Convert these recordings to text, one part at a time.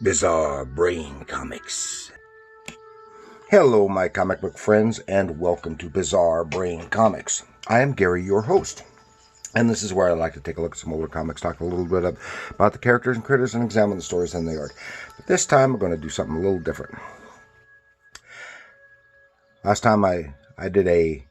Bizarre Brain Comics. Hello, my comic book friends, and welcome to Bizarre Brain Comics. I am Gary, your host, and this is where I like to take a look at some older comics, talk a little bit about the characters and critters, and examine the stories and the art. But this time, we're going to do something a little different. Last time I did a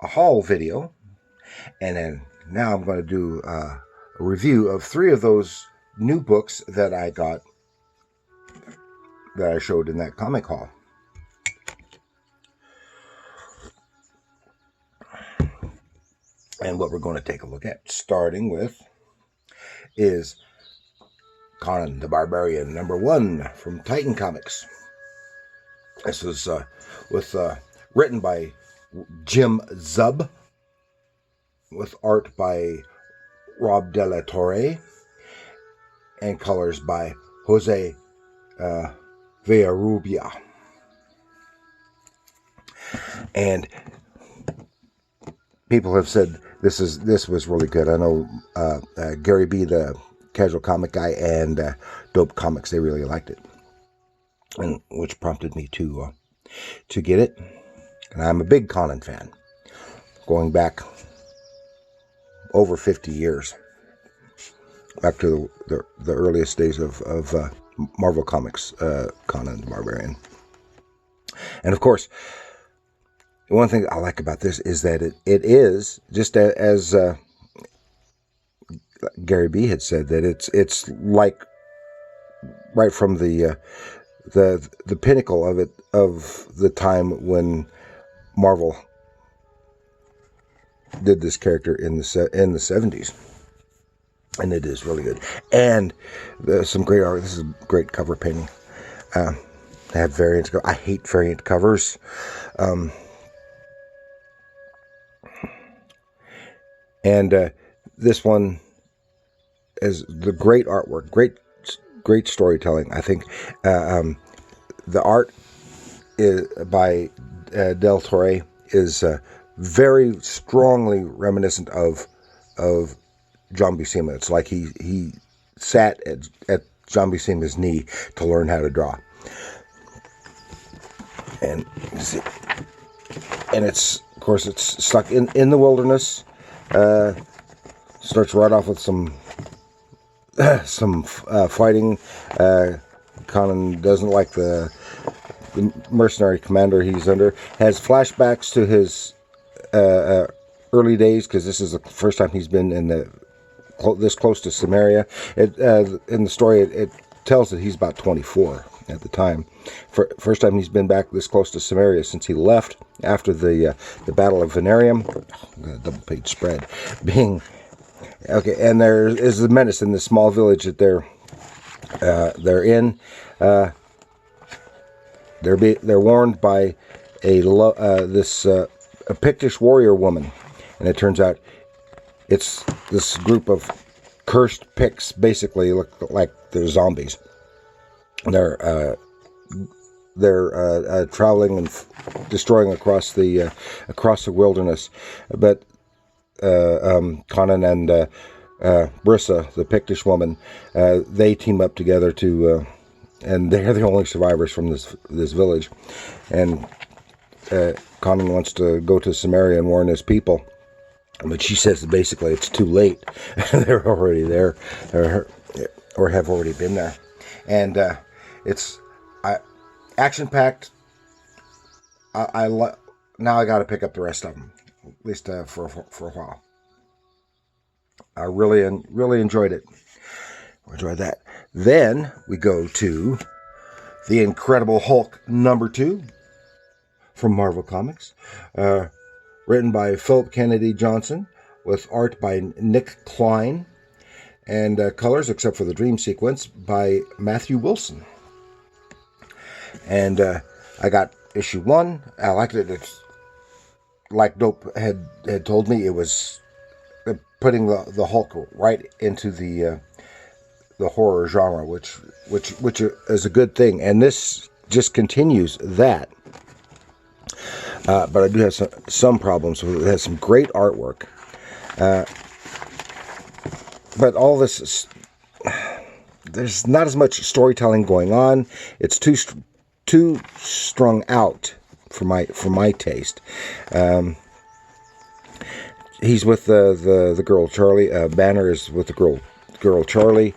haul video, and then now I'm going to do a review of 3 of those new books that I got, that I showed in that comic haul. And what we're going to take a look at, starting with, is Conan the Barbarian, #1 from Titan Comics. This was written by Jim Zub, with art by Rob De La Torre, and colors by Jose Villarrubia. And people have said this was really good. I know Gary B, the Casual Comic Guy, and Dope Comics, they really liked it, and which prompted me to get it. And I'm a big Conan fan, going back over 50 years, back to the earliest days of Marvel Comics, Conan the Barbarian. And of course, one thing I like about this is that it is, just as Gary B had said, that it's like right from the pinnacle of the time when Marvel did this character in the 70s. And it is really good. And there's some great art. This is great cover painting. They have variants. I hate variant covers. And this one is the great artwork, great storytelling. I think the art is by Del Torre is very strongly reminiscent of John Buscema. It's like he sat at John Buscema's knee to learn how to draw. And see, and it's, of course, it's stuck in the wilderness. Starts right off with some fighting. Conan doesn't like the mercenary commander he's under. Has flashbacks to his early days, because this is the first time he's been in this close to Samaria. In the story, it tells that he's about 24 at the time. First time he's been back this close to Samaria since he left after the Battle of Venarium. Double-page spread. Okay, and there is the menace in this small village that they're in. They're warned by a Pictish warrior woman, and it turns out it's this group of cursed Picts. Basically look like they're zombies. They're traveling and destroying across the wilderness, but Conan and Brissa, the Pictish woman, they team up together to, and they're the only survivors from this village. And Conan wants to go to Samaria and warn his people, but she says that basically it's too late. They're already there, or have already been there. And it's action-packed. Now I got to pick up the rest of them, at least for a while. I really enjoyed it. Enjoyed that. Then we go to The Incredible Hulk #2 from Marvel Comics, written by Philip Kennedy Johnson, with art by Nick Klein, and colors, except for the dream sequence, by Matthew Wilson. And I got issue 1. I liked it. It's like Dope had told me, it was putting the Hulk right into the horror genre, which is a good thing. And this just continues that. But I do have some problems with it. It has some great artwork. But all this is there's not as much storytelling going on. It's too strung out for my taste. He's with the girl Charlie. Banner is with the girl Charlie.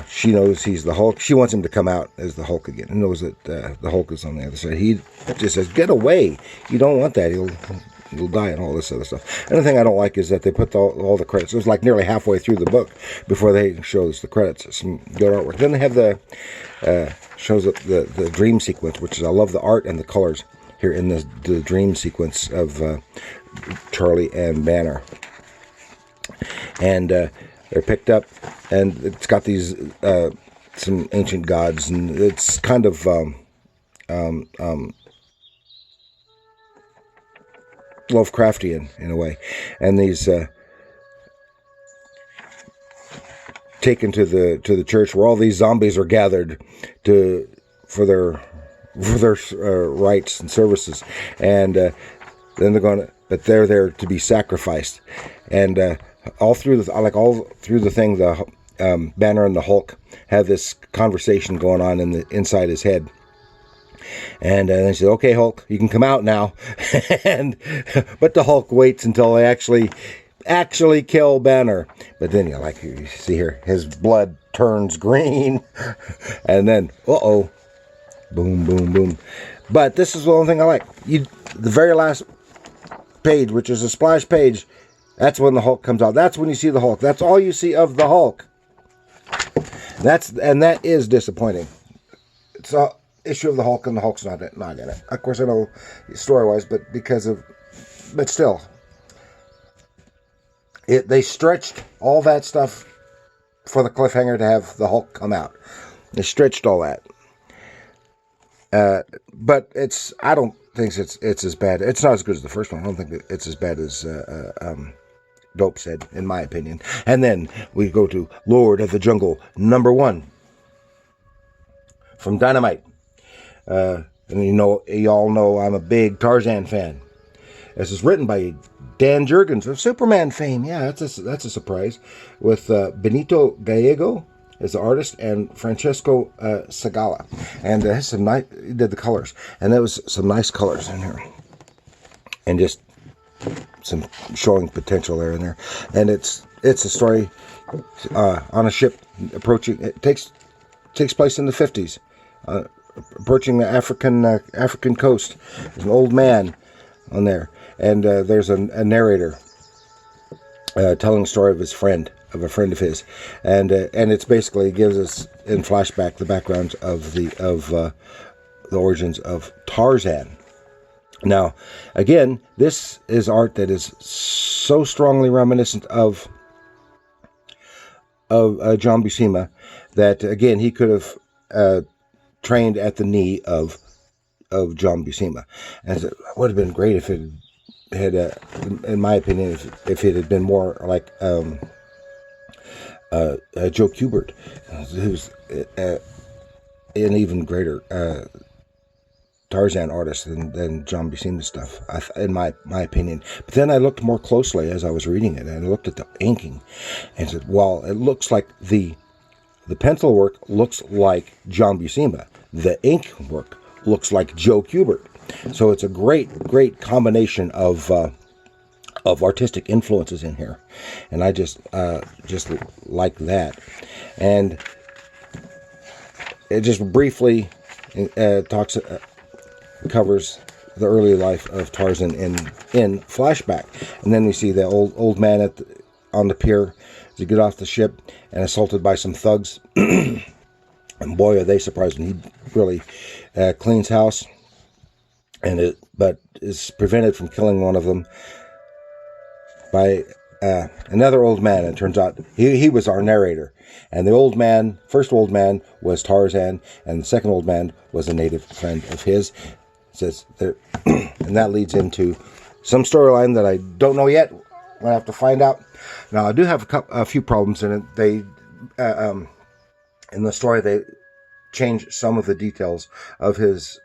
She knows he's the Hulk. She wants him to come out as the Hulk again, and knows that the Hulk is on the other side. He just says, "Get away! You don't want that. He'll die," and all this other stuff. Another thing I don't like is that they put all the credits. It was like nearly halfway through the book before they shows the credits. Some good artwork. Then they have the shows the dream sequence, which is, I love the art and the colors here in the dream sequence of Charlie and Banner. And they're picked up, and it's got these some ancient gods, and it's kind of Lovecraftian in a way. And these taken to the church where all these zombies are gathered for their rites and services, and then but they're there to be sacrificed, and all through the thing, the Banner and the Hulk have this conversation going on inside his head. And then she said, "Okay, Hulk, you can come out now." But the Hulk waits until they actually kill Banner. But then you see here, his blood turns green, and then boom, boom, boom. But this is the only thing I like. The very last page, which is a splash page, that's when the Hulk comes out. That's when you see the Hulk. That's all you see of the Hulk. That is disappointing. It's an issue of the Hulk, and the Hulk's not in it. Of course, I know story-wise, but still, they stretched all that stuff for the cliffhanger to have the Hulk come out. They stretched all that. But I don't think it's as bad. It's not as good as the first one. I don't think it's as bad as Dope said, in my opinion. And then we go to Lord of the Jungle, #1 from Dynamite. And you all know I'm a big Tarzan fan. This is written by Dan Jurgens of Superman fame. Yeah, that's a surprise. With Benito Gallego as the artist and Francesco Segala. And he did the colors. And there was some nice colors in here. And just some showing potential there in there. And it's a story on a ship approaching. It takes place in the 50s. Approaching the African coast. There's an old man on there. And there's a narrator telling the story of a friend of his, and it's basically gives us in flashback the background of the origins of Tarzan. Now, again, this is art that is so strongly reminiscent of John Buscema that, again, he could have trained at the knee of John Buscema, and it would have been great if it had, in my opinion, if it had been more like Joe Kubert, who's an even greater Tarzan artist than John Buscema's stuff, in my opinion. But then I looked more closely as I was reading it, and I looked at the inking, and said, "Well, it looks like the pencil work looks like John Buscema. The ink work looks like Joe Kubert." So it's a great combination of artistic influences in here, and I just like that. And it just briefly covers the early life of Tarzan in flashback, and then we see the old man on the pier as he get off the ship and assaulted by some thugs, and boy, are they surprised when he really cleans house. But is prevented from killing one of them by another old man. And it turns out he was our narrator. And the first old man was Tarzan, and the second old man was a native friend of his. And that leads into some storyline that I don't know yet. We'll have to find out. Now, I do have a few problems in it. They in the story they change some of the details of his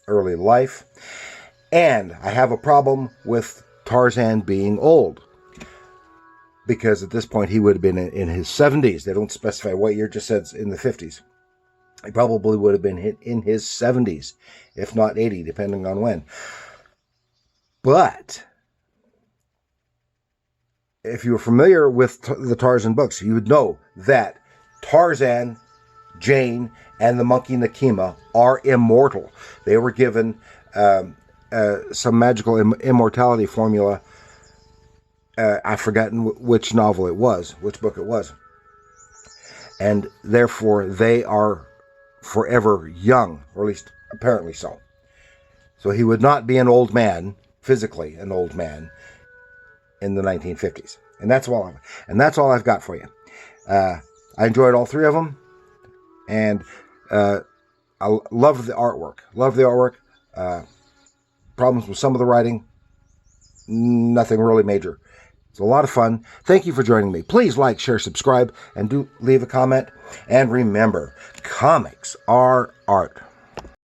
early life, and I have a problem with Tarzan being old. because at this point he would have been in his 70s. They don't specify what year, just says in the 50s. He probably would have been in his 70s, if not 80, depending on when. But if you were familiar with the Tarzan books, you would know that Tarzan, Jane, and the monkey Nakima are immortal. They were given some magical immortality formula. I've forgotten which novel it was, which book it was. And therefore, they are forever young, or at least apparently so. So he would not be an old man, physically an old man, in the 1950s. And that's all I've got for you. I enjoyed all three of them, and I loved the artwork. Problems with some of the writing, nothing really major. It's a lot of fun. Thank you for joining me. Please like, share, subscribe, and do leave a comment. And remember, comics are art.